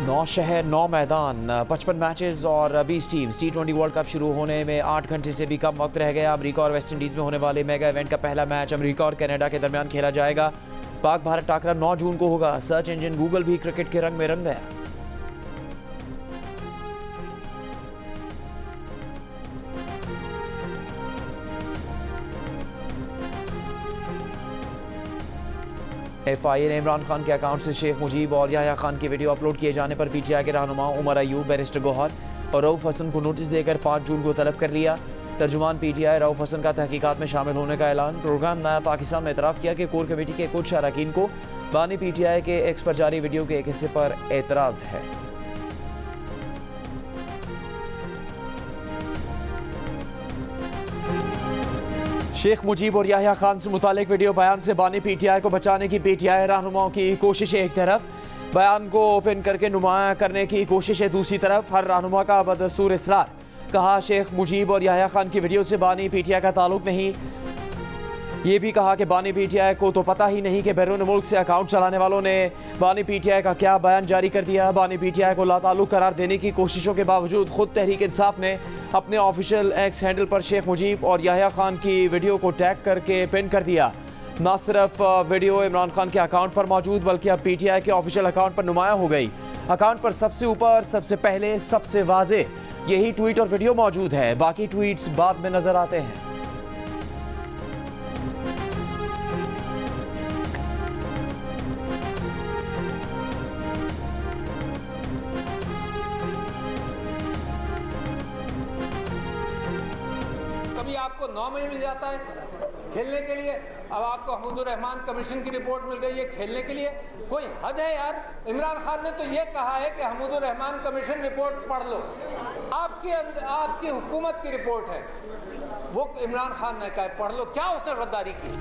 9 शहर 9 मैदान 55 मैचेस और 20 टीम्स। T20 वर्ल्ड कप शुरू होने में 8 घंटे से भी कम वक्त रह गया। अमेरिका और वेस्ट इंडीज़ में होने वाले मेगा इवेंट का पहला मैच अमेरिका और कनाडा के दरमियान खेला जाएगा। पाक भारत टाकरा 9 जून को होगा। सर्च इंजन गूगल भी क्रिकेट के रंग में रंग गया। FIA ने इमरान खान के अकाउंट से शेख मुजीब और याह्या खान की वीडियो अपलोड किए जाने पर PTI के रहनुमा उमर अयूब, बैरिस्टर गौहर और रऊफ हसन को नोटिस देकर 5 जून को तलब कर लिया। तर्जुमान PTI रऊफ हसन का तहकीकात में शामिल होने का ऐलान। प्रोग्राम नया पाकिस्तान में एतराफ़ किया कि कोर कमेटी के कुछ अरकान को बानी PTI के एक्स पर जारी वीडियो के एक हिस्से पर एतराज़ है। शेख मुजीब और याह्या खान से मुतालिक वीडियो बयान से बानी PTI को बचाने की PTI रहनुमाओं की कोशिशें एक तरफ, बयान को ओपन करके नुमाया करने की कोशिशें दूसरी तरफ। हर रहनुमा का बदस्तूर इसरार। कहा शेख मुजीब और याह्या खान की वीडियो से बानी PTI का ताल्लुक नहीं। ये भी कहा कि बानी PTI को तो पता ही नहीं कि बैरून मुल्क से अकाउंट चलाने वालों ने बानी PTI का क्या बयान जारी कर दिया। बानी PTI को लाताल्लुक करार देने की कोशिशों के बावजूद खुद तहरीक इंसाफ ने अपने ऑफिशियल एक्स हैंडल पर शेख मुजीब और याह्या खान की वीडियो को टैग करके पिन कर दिया। न सिर्फ वीडियो इमरान खान के अकाउंट पर मौजूद बल्कि अब PTI के ऑफिशियल अकाउंट पर नुमाया हो गई। अकाउंट पर सबसे ऊपर, सबसे पहले, सबसे वाज़े यही ट्वीट और वीडियो मौजूद है। बाकी ट्वीट्स बाद में नजर आते हैं। आपको 9 महीने मिल जाता है खेलने के लिए, अब आपको महमूदुर रहमान कमीशन की रिपोर्ट मिल गई है खेलने के लिए। कोई हद है यार। इमरान खान ने तो ये कहा है कि महमूदुर रहमान कमीशन रिपोर्ट पढ़ लो। आपकी हुकूमत की रिपोर्ट है, वो इमरान खान ने कहा पढ़ लो। क्या उसने गद्दारी की?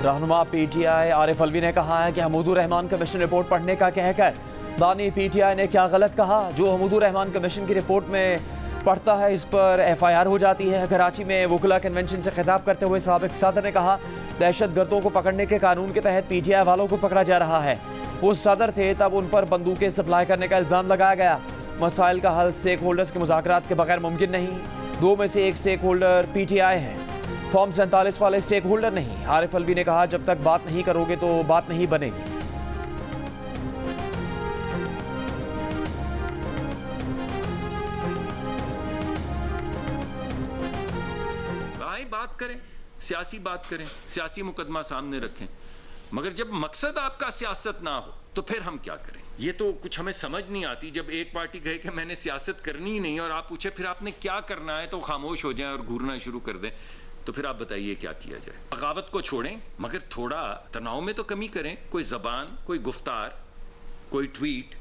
रहनुमा PTI आरिफ अलवी ने कहा है कि महमूदुर रहमान कमीशन रिपोर्ट पढ़ने का कहकर बानी PTI ने क्या गलत कहा। जो महमूदुर रहमान कमीशन की रिपोर्ट में पढ़ता है इस पर FIR हो जाती है। कराची में वुकला कन्वेंशन से खिताब करते हुए साबिक सदर ने कहा दहशत गर्दों को पकड़ने के कानून के तहत PTI वालों को पकड़ा जा रहा है। वो सदर थे तब उन पर बंदूकें सप्लाई करने का इल्ज़ाम लगाया गया। मसाइल का हल स्टेक होल्डर्स के मुज़ाकरात के बगैर मुमकिन नहीं। 2 में से 1 स्टेक होल्डर PTI है, फॉर्म 47 वाले स्टेक होल्डर नहीं। आरिफ अलवी ने कहा जब तक बात नहीं करोगे तो बात नहीं बनेगी। बात करें, सियासी बात करें, सियासी मुकदमा सामने रखें, मगर जब मकसद आपका सियासत ना हो तो फिर हम क्या करें? ये तो कुछ हमें समझ नहीं आती। जब एक पार्टी कहे कि मैंने सियासत करनी ही नहीं और आप पूछे फिर आपने क्या करना है तो खामोश हो जाएं और घूरना शुरू कर दें, तो फिर आप बताइए क्या किया जाए? बगावत को छोड़ें मगर थोड़ा तनाव में तो कमी करें। कोई जबान, कोई गुफ्तार, कोई ट्वीट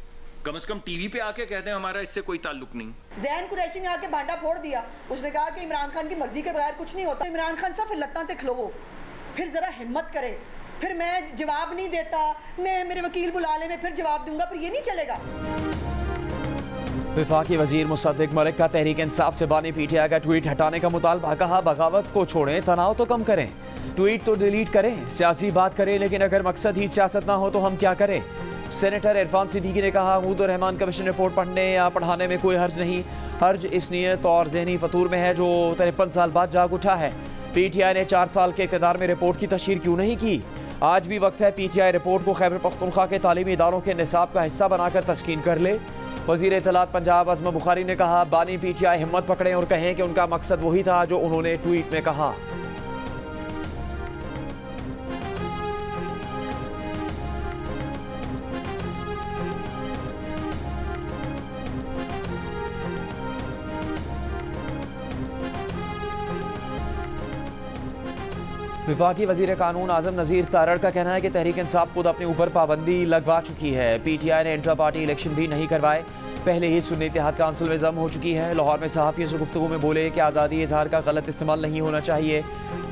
कम से कम टीवी पे आके कहते हैं हमारा इससे कोई ताल्लुक नहीं। जैन कुरैशी ने आके भांडा फोड़ दिया। उसने कहा कि इमरान खान की मर्जी के बगैर कुछ नहीं होता। इमरान खान साहब फिर लत्ता ते खलो, फिर जरा हिम्मत करे। फिर मैं जवाब नहीं देता, मैं मेरे वकील बुला ले, मैं फिर जवाब दूंगा, फिर ये नहीं चलेगा। वफाकी वजीर मुसद्दिक मलिक का तहरीक इंसाफ से बानी PTI का ट्वीट हटाने का मुतालबा। कहा बगावत को छोड़ें, तनाव तो कम करें, ट्वीट तो डिलीट करें, सियासी बात करें, लेकिन अगर मकसद ही सियासत ना हो तो हम क्या करें? सेनेटर इरफान सिद्दीकी ने कहा महमूदुर रहमान कमीशन रिपोर्ट पढ़ने या पढ़ाने में कोई हर्ज नहीं। हर्ज इस नीयत और जहनी फतूर में है जो 53 साल बाद जाग उठा है। PTI ने 4 साल के इक़्तिदार में रिपोर्ट की तशहीर क्यों नहीं की? आज भी वक्त है PTI रिपोर्ट को खैबर पख्तूनख्वा के तालीमी इदारों के निसाब का हिस्सा बनाकर तस्कीन कर ले। वज़ीर इत्तलात पंजाब अज़मा बुखारी ने कहा बानी PTI हिम्मत पकड़ें और कहें कि उनका मकसद वही था जो उन्होंने ट्वीट में कहा। वफाकी वज़ीर कानून आज़म नज़ीर तारड़ का कहना है कि तहरीक इंसाफ खुद अपने ऊपर पाबंदी लगवा चुकी है। PTI ने इंट्रा पार्टी इलेक्शन भी नहीं करवाए, पहले ही सुन्नी इत्तेहाद काउंसिल में जम हो चुकी है। लाहौर में सहाफ़ियों से गुफ्तगू में बोले कि आज़ादी इजहार का गलत इस्तेमाल नहीं होना चाहिए,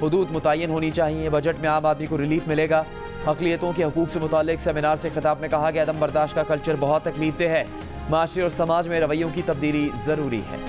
हुदूद मुतय्यन होनी चाहिए, बजट में आम आदमी को रिलीफ मिलेगा। अक़लियतों के हकूक़ से मुताल्लिक़ सेमिनार से खिताब में कहा कि अदम बर्दाश्त का कल्चर बहुत तकलीफदेह है, माशरे और समाज में रवैयों की तब्दीली ज़रूरी है।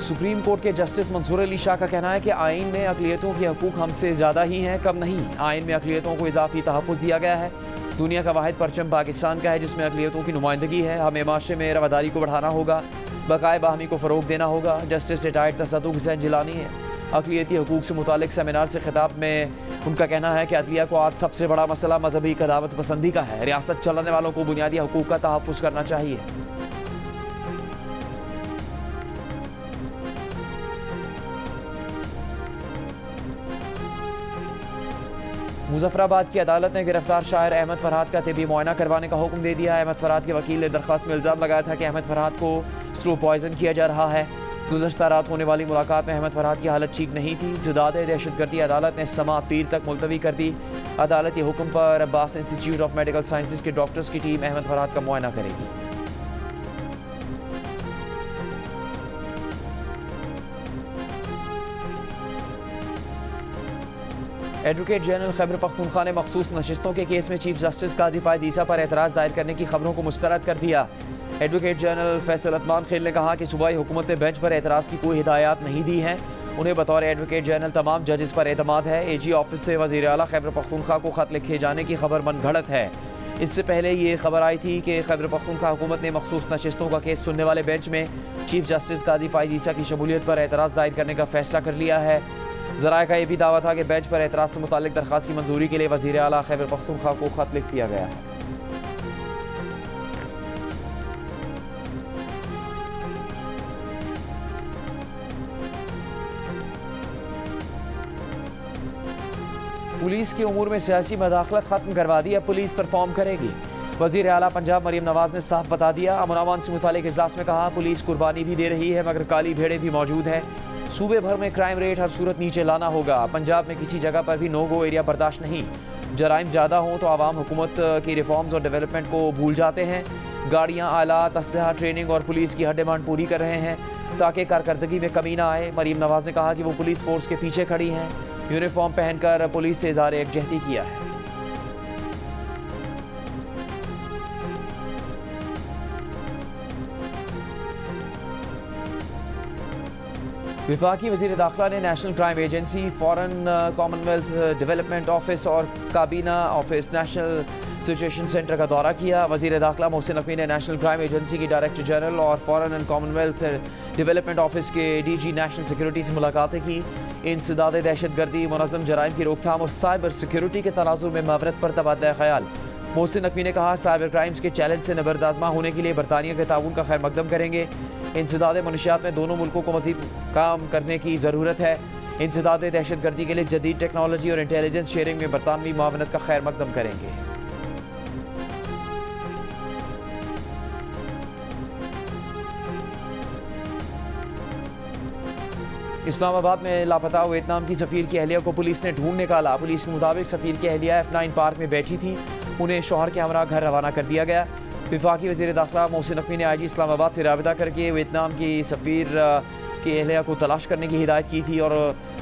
सुप्रीम कोर्ट के जस्टिस मंसूर अली शाह का कहना है कि आइन में अक़लियतों के हकूक़ हमसे ज़्यादा ही हैं, कम नहीं। आइन में अक़लियतों को इजाफी तहफ़्फ़ुज़ दिया गया है। दुनिया का वाहिद परचम पाकिस्तान का है जिसमें अक़लियतों की नुमाइंदगी है। हमें माशरे में रवादारी को बढ़ाना होगा, बकाए बाहमी को फ़रोग़ देना होगा। जस्टिस रिटायर्ड तसद्दुक़ हुसैन जिलानी है अक़लियती हकूक़ से मुतालिक सेमिनार से खिताब में उनका कहना है कि अदलिया को आज सबसे बड़ा मसला मजहबी कदावत पसंदी का है। रियासत चलाने वालों को बुनियादी हकूक़ का तहफ़्फ़ुज़ करना चाहिए। मुजफ्फराबाद की अदालत ने गिरफ्तार शायर अहमद फरहाद का तिबी मुआयना करवाने का हुक्म दे दिया। अहमद फरहाद के वकील ने दरख्वास्त में इल्ज़ाम लगाया था कि अहमद फरहाद को स्लो पॉइजन किया जा रहा है। गुज़श्ता रात होने वाली मुलाकात में अहमद फरहाद की हालत ठीक नहीं थी। ज़िदाद दहशतगर्दी अदालत ने समाअत पीर तक मुलतवी कर दी। अदालती हुक्म पर Abbas institute of medical sciences के डॉक्टर्स की टीम अहमद फरहाद का मुआयना करेगी। एडवोकेट जनरल खैबर पख्तूनख्वा ने मखसूस नशिस्तों के केस में चीफ जस्टिस काजी फायज़ ईसा पर एतराज़ दायर करने की खबरों को मुस्तरद कर दिया। एडवोकेट जनरल फैसल अतमान खिल ने कहा कि सूबाई हुकूमत ने बेंच पर एतराज़ की कोई हिदायत नहीं दी हैं। उन्हें बतौर एडवोकेट जनरल तमाम जजेस पर एतमाद है। AG ऑफिस से वज़ीर आला खैबर पख्तूनख्वा को खत लिखे जाने की खबर मनगढ़ंत है। इससे पहले ये खबर आई थी कि खैबर पख्तूनख्वा हुकूमत ने मखसूस नशिस्तों का केस सुनने वाले बेंच में चीफ जस्टिस काजी फायज़ ईसा की शमूलियत पर एतराज़ दायर करने का फैसला कर लिया है। ज़राए का यह भी दावा था कि बेंच पर एतराज़ से मुतालिक दरख्वास्त की मंजूरी के लिए वज़ीर आला खैबर पख्तूनख्वा को खत लिख दिया गया है। पुलिस के उमूर में सियासी मदाखलत खत्म करवा दी, अब पुलिस परफॉर्म करेगी। वज़ीर आला पंजाब मरीम नवाज ने साफ बता दिया। अमन अमान से मुतालिक इजलास में कहा पुलिस कुर्बानी भी दे रही है मगर काली भेड़ें भी मौजूद है। सूबे भर में क्राइम रेट हर सूरत नीचे लाना होगा। पंजाब में किसी जगह पर भी नो गो एरिया बर्दाश्त नहीं। जराइम ज़्यादा हों तो आवाम हुकूमत की रिफॉर्म्स और डेवलपमेंट को भूल जाते हैं। गाड़ियाँ, आलात, असलहा, ट्रेनिंग और पुलिस की हर डिमांड पूरी कर रहे हैं ताकि कारकर्दगी में कमी ना आए। मरीम नवाज ने कहा कि वो पुलिस फोर्स के पीछे खड़ी हैं। यूनिफॉर्म पहनकर पुलिस से इज़हार यकजहती किया है। वफाकी वज़ीर दाखिला ने national crime agency, foreign Commonwealth development office और काबीना ऑफिस नेशनल सिचुएशन सेंटर का दौरा किया। वज़ीर दाखिला मोहसिन नकवी ने नेशनल क्राइम एजेंसी की डायरेक्टर जनरल और foreign and Commonwealth development office के DG नेशनल सिक्योरिटी से मुलाकातें की। इंसदाद दहशतगर्दी, मुनज़्ज़म जराइम की रोकथाम और साइबर सिक्योरिटी के तनाज़ुर में मावरत पर तबादला ख्याल। मोहसिन नकवी ने कहा साइबर क्राइम्स के चैलेंज से नबरदाज़मा होने के लिए बरतानिया के ताउन का खैर मकदम करेंगे। इंसदाद मनशियात में दोनों मुल्कों को मज़ीद काम करने की ज़रूरत है। इंसदाद दहशतगर्दी के लिए जदीद टेक्नोलॉजी और इंटेलिजेंस शेयरिंग में बरतानवी मावनत का खैर मकदम करेंगे। इस्लामाबाद में लापता वियतनाम की सफ़ीर की अहलिया को पुलिस ने ढूंढ निकाला। पुलिस के मुताबिक सफ़ीर की अहलिया F9 पार्क में बैठी थी। उन्हें शौहर के हमरा घर रवाना कर दिया गया। वफाकी वज़ीर दाखिला मोहसिन नकवी ने IG इस्लामाबाद से राबिता करके वियतनाम की सफ़ीर की अहलिया को तलाश करने की हिदायत की थी और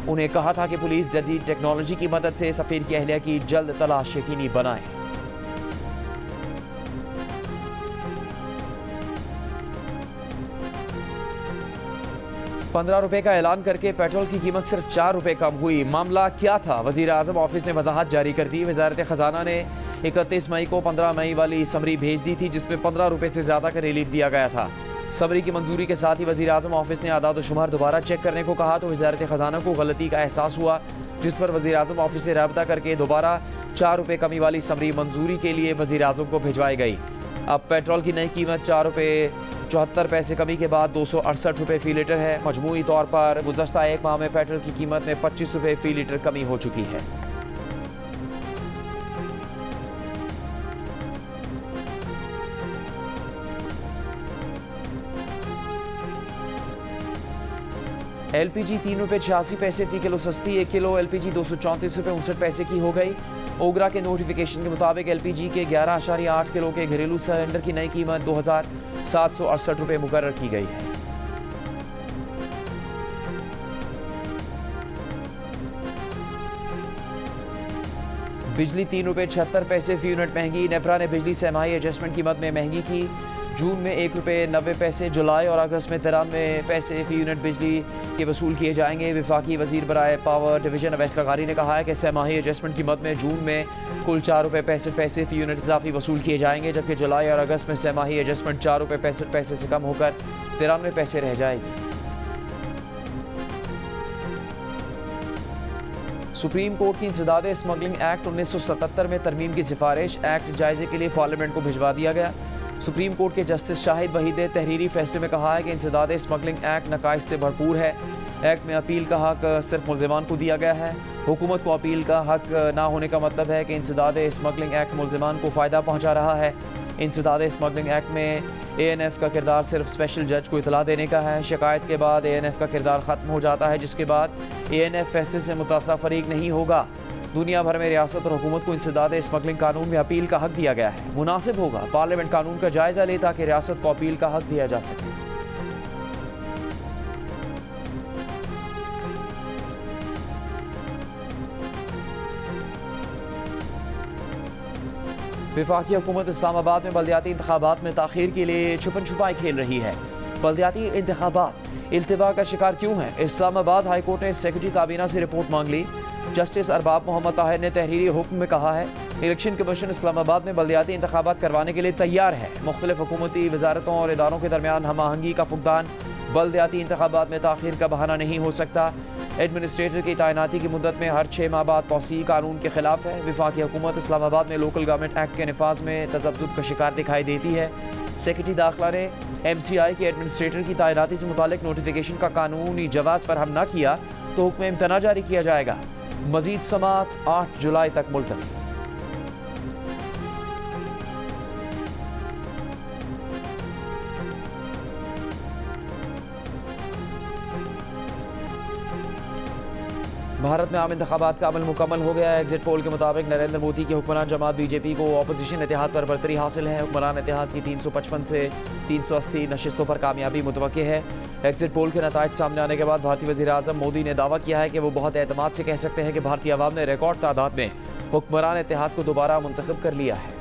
उन्हें कहा था कि पुलिस जदीद टेक्नोलॉजी की मदद से सफ़ीर की अहलिया की जल्द तलाश यकीनी बनाए। ₹15 का ऐलान करके पेट्रोल की कीमत सिर्फ ₹4 कम हुई। मामला क्या था? वज़ीर आज़म ऑफिस ने वजाहत जारी कर दी। वज़ारत ख़जाना ने 31 मई को 15 मई वाली समरी भेज दी थी जिसमें ₹15 से ज़्यादा का रिलीफ दिया गया था। समरी की मंजूरी के साथ ही वज़ीर आज़म ऑफिस ने आदाद व शुमार दोबारा चेक करने को कहा तो वज़ारत ख़जाना को गलती का एहसास हुआ जिस पर वज़ीर आज़म ऑफिस से राब्ता करके दोबारा ₹4 कमी वाली समरी मंजूरी के लिए वज़ीर आज़म को भिजवाई गई। अब पेट्रोल की नई कीमत ₹4.74 कमी के बाद ₹268 फ़ी लीटर है। मजमूई तौर पर गुज़श्ता एक माह में पेट्रोल की कीमत में ₹25 फ़ी लीटर कमी हो चुकी है। LPG ₹3.86 फ़ी किलो सस्ती। 1 किलो LPG ₹234.59 की हो गई। ओगरा के नोटिफिकेशन के मुताबिक LPG के 11.8 किलो के घरेलू सिलेंडर की नई कीमत ₹2,768 मुकर्रर की गई है। बिजली ₹3.76 फ़ी यूनिट महंगी। नेपरा ने बिजली सहमाही एडजस्टमेंट कीमत में महंगी की। जून में 1 रुपये 90 पैसे, जुलाई और अगस्त में 93 पैसे फ़ी यूनिट बिजली के वसूल किए जाएंगे। वफाकी वज़ीर बराए पावर डिवीज़न अवैस लगारी ने कहा है कि सहमाही एडजस्टमेंट की मद में जून में कुल 4 रुपये 65 पैसे फ़ी यूनिट इजाफी वसूल किए जाएंगे, जबकि जुलाई और अगस्त में सहमाही एडजस्टमेंट 4 रुपये 65 पैसे से कम होकर 93 पैसे रह जाएगी। सुप्रीम कोर्ट की इंसदादे स्मगलिंग एक्ट 1977 में तरमीम की सिफारिश एक्ट जायजे के लिए पार्लियामेंट को भिजवा दिया गया। सुप्रीम कोर्ट के जस्टिस शाहिद वहीद ने तहरीरी फैसले में कहा है कि इंसदादे स्मगलिंग एक्ट नकाइश से भरपूर है। एक्ट में अपील का हक सिर्फ मुल्ज़िमान को दिया गया है। हुकूमत को अपील का हक ना होने का मतलब है कि इंसदादे स्मगलिंग एक्ट मुल्ज़िमान को फ़ायदा पहुँचा रहा है। इंसदादे स्मगलिंग एक्ट में ANF का किरदार सिर्फ स्पेशल जज को इतला देने का है। शिकायत के बाद ANF का किरदार ख़त्म हो जाता है, जिसके बाद ANF फैसले से मुतासरा फरीक नहीं होगा। दुनिया भर में रियासत और हुकूमत को इंसदादे स्मगलिंग कानून में अपील का हक दिया गया है। मुनासिब होगा पार्लियामेंट कानून का जायज़ा ले ताकि रियासत को अपील का हक दिया जा सके। वफाकी हुकूमत इस्लामाबाद में बल्दियाती इंतखाबात में ताख़ीर के लिए छुपन छुपाई खेल रही है। बल्दियाती इंतखाबात इल्तिवा का शिकार क्यों हैं? इस्लामाबाद हाई कोर्ट ने सेक्रेटरी काबीना से रिपोर्ट मांग ली। जस्टिस अरबाब मोहम्मद ताहिर ने तहरीरी हुक्म में कहा है इलेक्शन कमीशन इस्लामाबाद में बल्दियाती इंतखाबात करवाने के लिए तैयार है। मुख्तलिफ हुकूमती वजारतों और इदारों के दरमियान हम आहंगी का फुकदान बल्दियाती इंतखाबात में ताख़ीर का बहाना नहीं हो सकता। एडमिनिस्ट्रेटर की तैनाती की मुद्दत में हर 6 माह बाद तौसीई कानून के खिलाफ है। वफाकी हुकूमत इस्लामाबाद में लोकल गवर्नमेंट एक्ट के नफाज में तज़ब्ज़ुब का शिकार दिखाई देती है। सेक्रेटरी दाखिला ने MCI के एडमिनिस्ट्रेटर की तैनाती से मुतालिक नोटिफिकेशन का कानूनी जवाज़ फरहम न किया तो हुक्म इम्तना जारी किया जाएगा। मज़ीद समात 8 जुलाई तक मुलतवी। भारत में आम इंतखाबात का अमल मुकम्मल हो गया है। एग्जिट पोल के मुताबिक नरेंद्र मोदी की हुक्मरान जमात BJP को अपोजिशन इत्तेहाद पर बरतरी हासिल है। हुक्मरान इत्तेहाद की 355 से 380 नशिस्तों पर कामयाबी मुतवक्किल है। एग्जिट पोल के नताइज सामने आने के बाद भारतीय वज़ीर आज़म मोदी ने दावा किया है कि वो बहुत एतमाद से कह सकते हैं कि भारतीय अवाम ने रिकॉर्ड तादाद में हुक्मरान इत्तेहाद को दोबारा मुंतखब कर लिया है।